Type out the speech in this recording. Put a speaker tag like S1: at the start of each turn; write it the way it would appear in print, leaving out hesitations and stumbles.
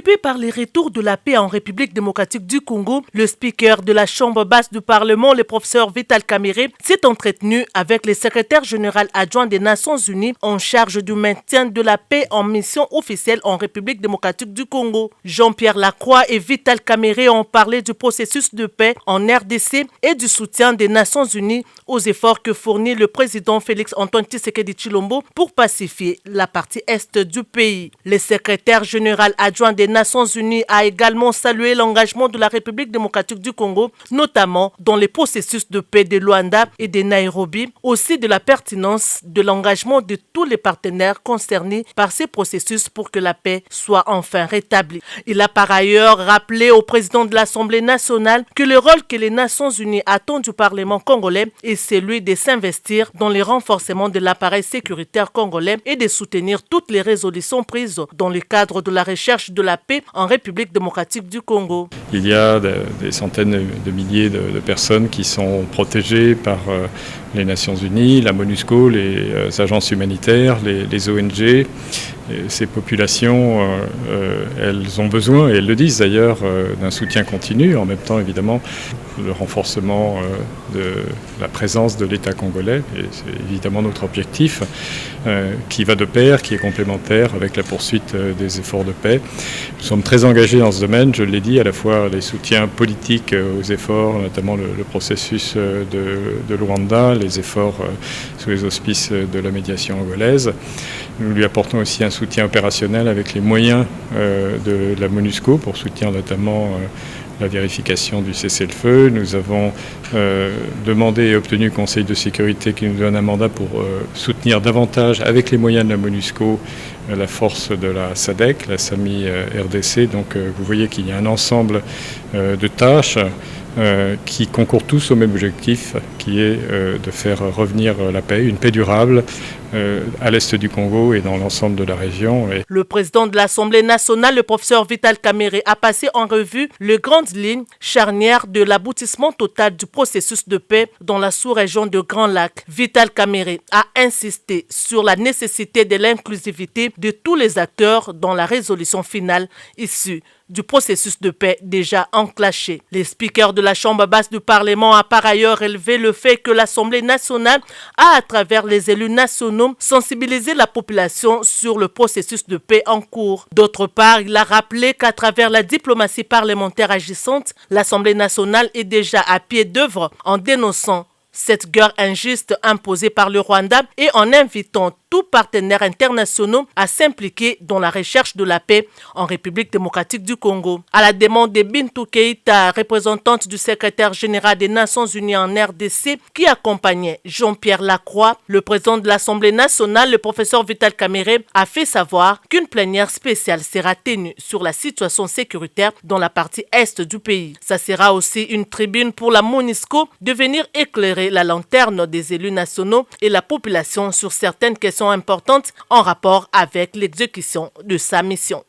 S1: Préoccupé par les retours de la paix en République démocratique du Congo, le speaker de la Chambre basse du Parlement, le professeur Vital Kamerhe, s'est entretenu avec le secrétaire général adjoint des Nations Unies en charge du maintien de la paix en mission officielle en République démocratique du Congo. Jean-Pierre Lacroix et Vital Kamerhe ont parlé du processus de paix en RDC et du soutien des Nations Unies aux efforts que fournit le président Félix Antoine Tshisekedi Tshilombo pour pacifier la partie est du pays. Le secrétaire général adjoint des Nations Unies a également salué l'engagement de la République démocratique du Congo, notamment dans les processus de paix de Luanda et de Nairobi, aussi de la pertinence de l'engagement de tous les partenaires concernés par ces processus pour que la paix soit enfin rétablie. Il a par ailleurs rappelé au président de l'Assemblée nationale que le rôle que les Nations Unies attendent du Parlement congolais est celui de s'investir dans le renforcement de l'appareil sécuritaire congolais et de soutenir toutes les résolutions prises dans le cadre de la recherche de la paix en République démocratique du Congo.
S2: Il y a des centaines de milliers de personnes qui sont protégées par les Nations Unies, la MONUSCO, les agences humanitaires, les ONG. Et ces populations, elles ont besoin, et elles le disent d'ailleurs, d'un soutien continu. En même temps, évidemment, le renforcement de la présence de l'État congolais, et c'est évidemment notre objectif, qui va de pair, qui est complémentaire avec la poursuite des efforts de paix. Nous sommes très engagés dans ce domaine, je l'ai dit, à la fois les soutiens politiques aux efforts, notamment le processus de Luanda, les efforts sous les auspices de la médiation angolaise. Nous lui apportons aussi un soutien opérationnel avec les moyens de la MONUSCO pour soutenir notamment la vérification du cessez-le-feu. Nous avons demandé et obtenu au Conseil de sécurité qui nous donne un mandat pour soutenir davantage, avec les moyens de la MONUSCO, la force de la SADC, la SAMI RDC. Donc vous voyez qu'il y a un ensemble de tâches qui concourent tous au même objectif, qui est de faire revenir la paix, une paix durable à l'est du Congo et dans l'ensemble de la région.
S1: Le président de l'Assemblée nationale, le professeur Vital Kamerhe, a passé en revue les grandes lignes charnières de l'aboutissement total du processus de paix dans la sous-région de Grand Lac. Vital Kamerhe a insisté sur la nécessité de l'inclusivité de tous les acteurs dans la résolution finale issue du processus de paix déjà enclenché. Le speaker de la Chambre basse du Parlement a par ailleurs relevé le fait que l'Assemblée nationale a, à travers les élus nationaux, sensibilisé la population sur le processus de paix en cours. D'autre part, il a rappelé qu'à travers la diplomatie parlementaire agissante, l'Assemblée nationale est déjà à pied d'œuvre en dénonçant cette guerre injuste imposée par le Rwanda et en invitant tous partenaires internationaux à s'impliquer dans la recherche de la paix en République démocratique du Congo. À la demande de Bintou Keïta, représentante du secrétaire général des Nations Unies en RDC, qui accompagnait Jean-Pierre Lacroix, le président de l'Assemblée nationale, le professeur Vital Kamerhe, a fait savoir qu'une plénière spéciale sera tenue sur la situation sécuritaire dans la partie est du pays. Ça sera aussi une tribune pour la MONUSCO de venir éclairer la lanterne des élus nationaux et la population sur certaines questions importantes en rapport avec l'exécution de sa mission.